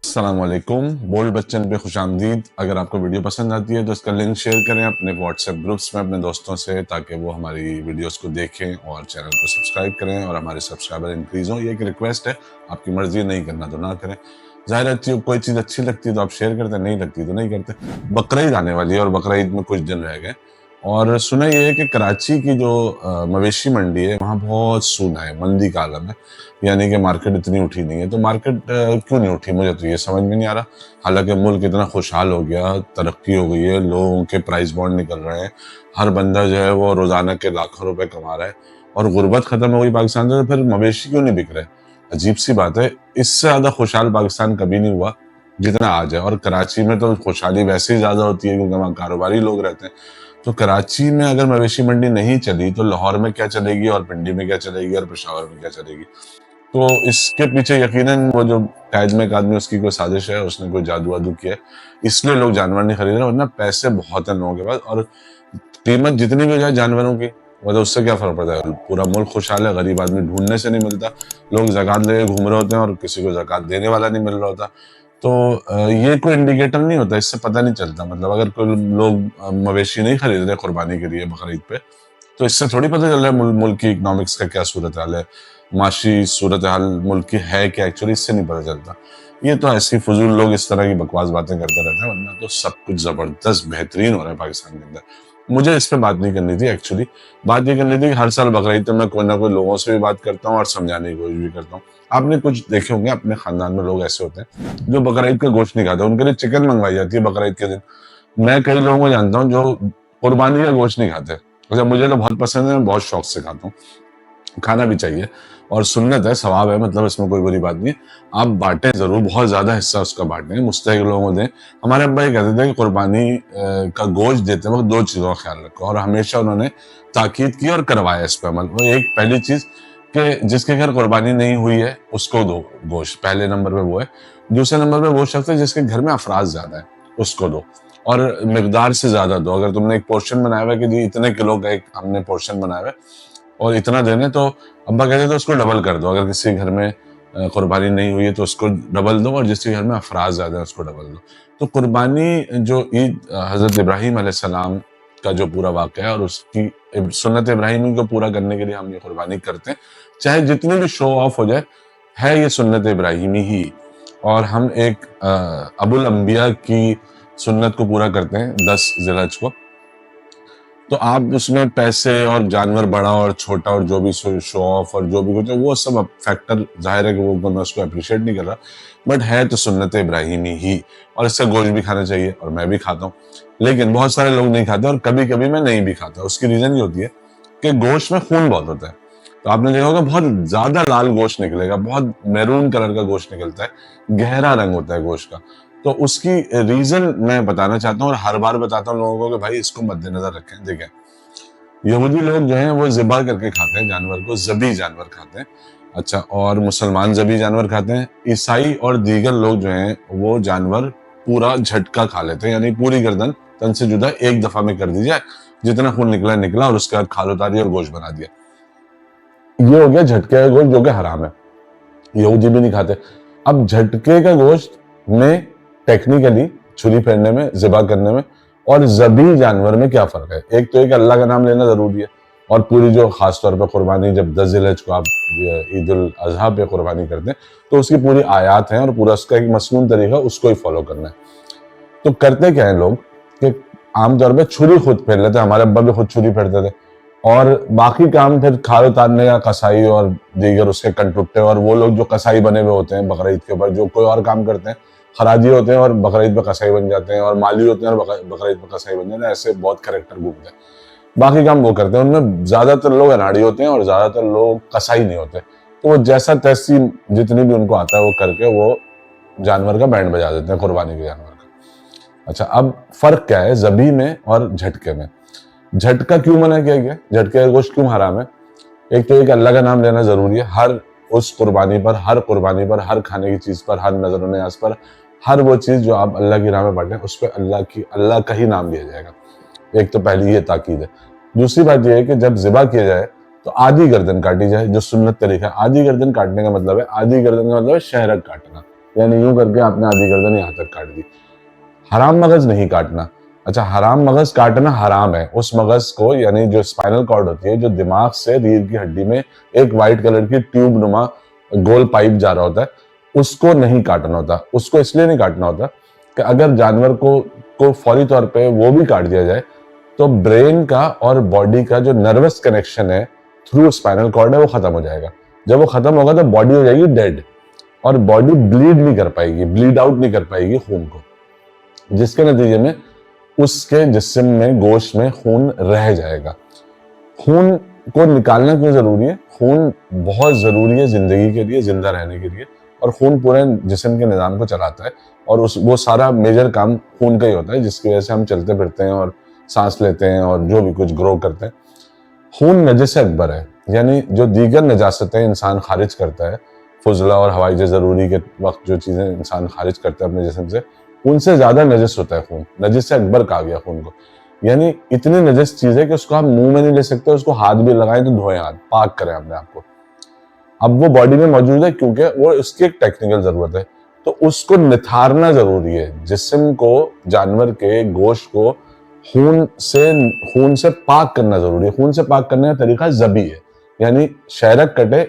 अस्सलामुअलैकुम। बोल्ड बच्चन पे खुशामदीद। अगर आपको वीडियो पसंद आती है तो इसका लिंक शेयर करें अपने व्हाट्सएप ग्रुप्स में अपने दोस्तों से, ताकि वो हमारी वीडियोस को देखें और चैनल को सब्सक्राइब करें और हमारे सब्सक्राइबर इंक्रीज हो। ये एक रिक्वेस्ट है, आपकी मर्जी, नहीं करना तो ना करें। ज़ाहिर है कोई चीज़ अच्छी लगती है तो आप शेयर करते, नहीं लगती तो नहीं करते। बकरीद आने वाली है और बकरीद में कुछ दिन रह गए और सुना ये है कि कराची की जो मवेशी मंडी है वहाँ बहुत सूना है, मंदी का आलम है, यानी कि मार्केट इतनी उठी नहीं है। तो मार्केट क्यों नहीं उठी, मुझे तो ये समझ में नहीं आ रहा। हालांकि मुल्क इतना खुशहाल हो गया, तरक्की हो गई है, लोगों के प्राइस बॉन्ड निकल रहे हैं, हर बंदा जो है वो रोजाना के लाखों रुपए कमा रहा है और गुर्बत खत्म हो गई पाकिस्तान से, तो फिर मवेशी क्यों नहीं बिक रहे? अजीब सी बात है। इससे ज्यादा खुशहाल पाकिस्तान कभी नहीं हुआ जितना आज है। और कराची में तो खुशहाली वैसे ही ज्यादा होती है क्योंकि वहाँ कारोबारी लोग रहते हैं। तो कराची में अगर मवेशी मंडी नहीं चली तो लाहौर में क्या चलेगी, और पिंडी में क्या चलेगी, और पेशावर में क्या चलेगी? तो इसके पीछे यकीनन वो जो कैद में एक आदमी, उसकी कोई साजिश है, उसने कोई जादू वादू किया है, इसलिए लोग जानवर नहीं खरीद रहे। वरना पैसे बहुत हैं लोगों के पास, और कीमत जितनी भी हो जाए जानवरों की, मतलब उससे क्या फर्क पड़ता है? पूरा मुल्क खुशहाल है, गरीब आदमी ढूंढने से नहीं मिलता, लोग ज़कात लेके घूम रहे होते हैं और किसी को ज़कात देने वाला नहीं मिल रहा होता। तो ये कोई इंडिकेटर नहीं होता, इससे पता नहीं चलता। मतलब अगर कोई लोग मवेशी नहीं खरीद रहे कुर्बानी के लिए बकरीद पे, तो इससे थोड़ी पता चल रहा है मुल्क की इकोनॉमिक्स का क्या सूरत हाल है, माशी सूरत हाल मुल्क की है क्या एक्चुअली, इससे नहीं पता चलता। ये तो ऐसी फजूल लोग इस तरह की बकवास बातें करते रहते हैं, वरना तो सब कुछ जबरदस्त बेहतरीन हो रहा है पाकिस्तान के अंदर। मुझे इस पे बात नहीं करनी थी एक्चुअली। बात ये करनी थी कि हर साल बकरीद तो मैं कोई ना कोई लोगों से भी बात करता हूँ और समझाने की कोशिश भी करता हूँ। आपने कुछ देखे होंगे अपने खानदान में, लोग ऐसे होते हैं जो बकरीद का गोश्त नहीं खाते, उनके लिए चिकन मंगवाई जाती है बकरीद के दिन। मैं कई लोगों को जानता हूँ जो कुर्बानी का गोश्त नहीं खाते। अच्छा, मुझे तो बहुत पसंद है, मैं बहुत शौक से खाता हूँ, खाना भी चाहिए और सुन्नत है, सवाब है, मतलब इसमें कोई बुरी बात नहीं है। आप बांटें जरूर, बहुत ज्यादा हिस्सा उसका बांटें, मुस्तहिक लोगों को दें। हमारे अब्बा ये कहते थे कि कुर्बानी का गोश्त देते वक्त दो चीजों का ख्याल रखो, और हमेशा उन्होंने ताकीद की और करवाया इस पर अमल। वो एक पहली चीज कि जिसके घर कुर्बानी नहीं हुई है उसको दो गोश्त, पहले नंबर पे वो है। दूसरे नंबर पे वो शख्स है जिसके घर में अफराज ज्यादा है, उसको दो, और मिकदार से ज्यादा दो। अगर तुमने एक पोर्शन बनाया हुआ है कि जी इतने किलो का एक हमने पोर्शन बनाया हुआ है और इतना देने, तो अब्बा कहते तो उसको डबल कर दो। अगर किसी घर में कुर्बानी नहीं हुई है तो उसको डबल दो, और जिसके घर में अफराज ज्यादा है उसको डबल दो। तो कुर्बानी जो ईद हजरत इब्राहिम अलैहिस्सलाम का जो पूरा वाक़या है और उसकी सुन्नत इब्राहिमी को पूरा करने के लिए हम ये कुर्बानी करते हैं, चाहे जितनी भी शो ऑफ हो जाए, है ये सुन्नत इब्राहिमी ही। और हम एक अबुल अंबिया की सुन्नत को पूरा करते हैं 10 ज़िलहज को। तो आप उसमें पैसे और जानवर बड़ा और छोटा और जो भी शो ऑफ और जो भी कुछ है वो सब फैक्टर, जाहिर है कि वो मैं उसको अप्रिशिएट नहीं कर रहा, बट है तो सुन्नत इब्राहिमी ही। और इसका गोश्त भी खाना चाहिए और मैं भी खाता हूँ, लेकिन बहुत सारे लोग नहीं खाते और कभी कभी मैं नहीं भी खाता। उसकी रीजन ये होती है कि गोश्त में खून बहुत होता है। तो आपने देखा होगा बहुत ज्यादा लाल गोश्त निकलेगा, बहुत मैरून कलर का गोश्त निकलता है, गहरा रंग होता है गोश्त का। तो उसकी रीजन मैं बताना चाहता हूँ और हर बार बताता हूँ लोगों को कि भाई इसको मद्देनजर रखें। देखें, यहूदी लोग जो हैं वो ज़िबा करके खाते हैं जानवर को, ज़बी जानवर खाते हैं। अच्छा, और मुसलमान ज़बी जानवर खाते हैं। ईसाई और दीगर लोग जो हैं वो जानवर पूरा झटका खा लेते हैं, यानी पूरी गर्दन तन से जुदा एक दफा में कर दी जाए, जितना खून निकला निकला, और उसके बाद खाल उतारी और गोश्त बना दिया। ये हो गया झटके का गोश्त, जो कि हराम है, यहूदी भी नहीं खाते। अब झटके का गोश्त में टेक्निकली छुरी फेरने में, ज़िबा करने में और ज़बी जानवर में क्या फर्क है? एक तो एक अल्लाह का नाम लेना जरूरी है, और पूरी जो खास तौर पर कुर्बानी जब 10 ज़िलहज को आप ईद उल अज़हा पे कुर्बानी करते हैं तो उसकी पूरी आयात है और पूरा उसका एक मसनून तरीका, उसको ही फॉलो करना है। तो करते क्या है लोग कि आमतौर पर छुरी खुद फेर लेते हैं, हमारे अब्बा भी खुद छुरी फेरते थे, और बाकी काम फिर खाल उतारने का कसाई और दीगर उसके कंटुट्टे, और वो लोग जो कसाई बने हुए होते हैं बकरीद के ऊपर, जो कोई और काम करते हैं, खराजी होते हैं और बकरीद पे कसाई बन जाते हैं, और माली होते हैं और बकरीद पे कसाई बन जाते हैं। ऐसे बहुत कैरेक्टर घूमते हैं, बाकी काम वो करते हैं। उनमें ज्यादातर लोग अनाड़ी होते हैं और ज्यादातर लोग कसाई नहीं होते। तो वो जैसा तैसी जितनी भी उनको आता है वो करके वो जानवर का बैंड बजा देते हैं, कुर्बानी के जानवर का। अच्छा, अब फर्क क्या है जबी में और झटके में? झटका क्यों मना किया गया, झटके का गोश्त क्यों हराम है? एक तो एक अल्लाह का नाम लेना जरूरी है, हर उस कुर्बानी पर, हर कुर्बानी पर, हर खाने की चीज पर, हर नजर न्याज पर, हर वो चीज जो आप अल्लाह की राह में बांटें उस पर अल्लाह का ही नाम लिया जाएगा। एक तो पहली ये ताकीद है। दूसरी बात यह है कि जब ज़िबा किया जाए तो आधी गर्दन काटी जाए, जो सुन्नत तरीका है। आधी गर्दन काटने का मतलब है, आधी गर्दन का मतलब है शहरक काटना, यानी यूं करके आपने आधी गर्दन यहाँ तक काट दी। हराम मगज नहीं काटना। अच्छा, हराम मगज काटना हराम है। उस मगज को, यानी जो स्पाइनल कॉर्ड होती है, जो दिमाग से रीढ़ की हड्डी में एक व्हाइट कलर की ट्यूब नुमा गोल पाइप जा रहा होता है, उसको नहीं काटना होता। उसको इसलिए नहीं काटना होता कि अगर जानवर को फौरी तौर पे वो भी काट दिया जाए तो ब्रेन का और बॉडी का जो नर्वस कनेक्शन है थ्रू स्पाइनल कॉर्ड है वो खत्म हो जाएगा। जब वो खत्म होगा तो बॉडी हो जाएगी डेड, और बॉडी ब्लीड नहीं कर पाएगी, ब्लीड आउट नहीं कर पाएगी खून को, जिसके नतीजे में उसके जिस्म में, गोश्त में खून रह जाएगा। खून को निकालना क्यों जरूरी है? खून बहुत जरूरी है जिंदगी के लिए, जिंदा रहने के लिए, और खून पूरे जिस्म के निजाम को चलाता है, और वो सारा मेजर काम खून का ही होता है, जिसकी वजह से हम चलते फिरते हैं और सांस लेते हैं और जो भी कुछ ग्रो करते हैं। खून नजस अकबर है, यानी जो दीगर नजासतें इंसान खारिज करता है, फुजला और हवाई जरूरी के वक्त जो चीजें इंसान खारिज करता है अपने जिस्म से, उनसे ज्यादा नजस होता है खून। नजस अकबर कहा गया खून को। यानी इतनी नजस चीज है कि उसको आप मुंह में नहीं ले सकते, उसको हाथ भी लगाएं तो धोएं, हाथ पाक करें अपने आप को। अब वो बॉडी में मौजूद है क्योंकि वो उसकी एक टेक्निकल जरूरत है, तो उसको निथारना जरूरी है। जिस्म को, जानवर के गोश्त को खून से पाक करना जरूरी है। खून से पाक करने का तरीका ज़बी है, यानी शहरक कटे,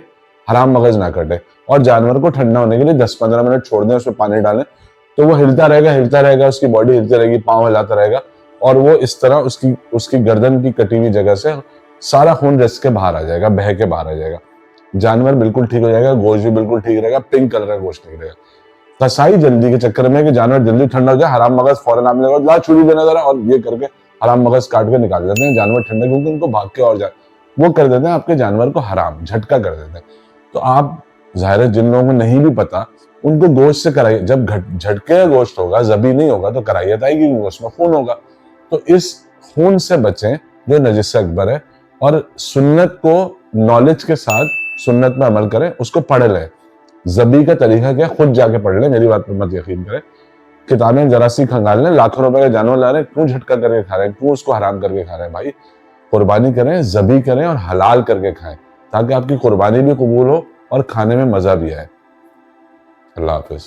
हराम मगज ना कटे। और जानवर को ठंडा होने के लिए 10-15 मिनट छोड़ दें, उसमें पानी डालें, तो वो हिलता रहेगा, उसकी बॉडी हिलती रहेगी, पाँव हिलाता रहेगा, और वो इस तरह उसकी गर्दन की कटी हुई जगह से सारा खून रिस के बाहर आ जाएगा, बह के बाहर आ जाएगा। जानवर बिल्कुल ठीक हो जाएगा, गोश्त भी बिल्कुल ठीक रहेगा, पिंक कलर का गोश्त नहीं रहेगा। कसाई जल्दी के चक्कर में कि जानवर जल्दी ठंडा हो जाए, हराम मगज फौरन आपने लगा, ला छुरी देना जरा, और ये करके हराम मगज काट के निकाल देते हैं जानवर ठंडे, क्योंकि उनको भाग के और जाए वो कर देते हैं आपके जानवर को हराम, झटका कर देते हैं। तो आप, जाहिर है जिन लोगों को नहीं भी पता, उनको गोश्त से कराइए। जब झटके का गोश्त होगा, जबी नहीं होगा, तो कराइयत आएगी, उसमें खून होगा। तो इस खून से बचें जो नजिस अकबर है, और सुन्नत को नॉलेज के साथ सुन्नत में अमल करें, उसको पढ़ लें। जबी का तरीका क्या, खुद जाके पढ़ लें, मेरी बात पर मत यकीन करें। किताबें जरा सी खंगाल लें, लाखों रुपए का जानवर ला रहे हैं, क्यों झटका करके खा रहे हैं, क्यों उसको हराम करके खा रहे हैं? भाई कुर्बानी करें, जबी करें और हलाल करके खाएं, ताकि आपकी कुर्बानी भी कबूल हो और खाने में मजा भी आए। अल्लाह हाफिज।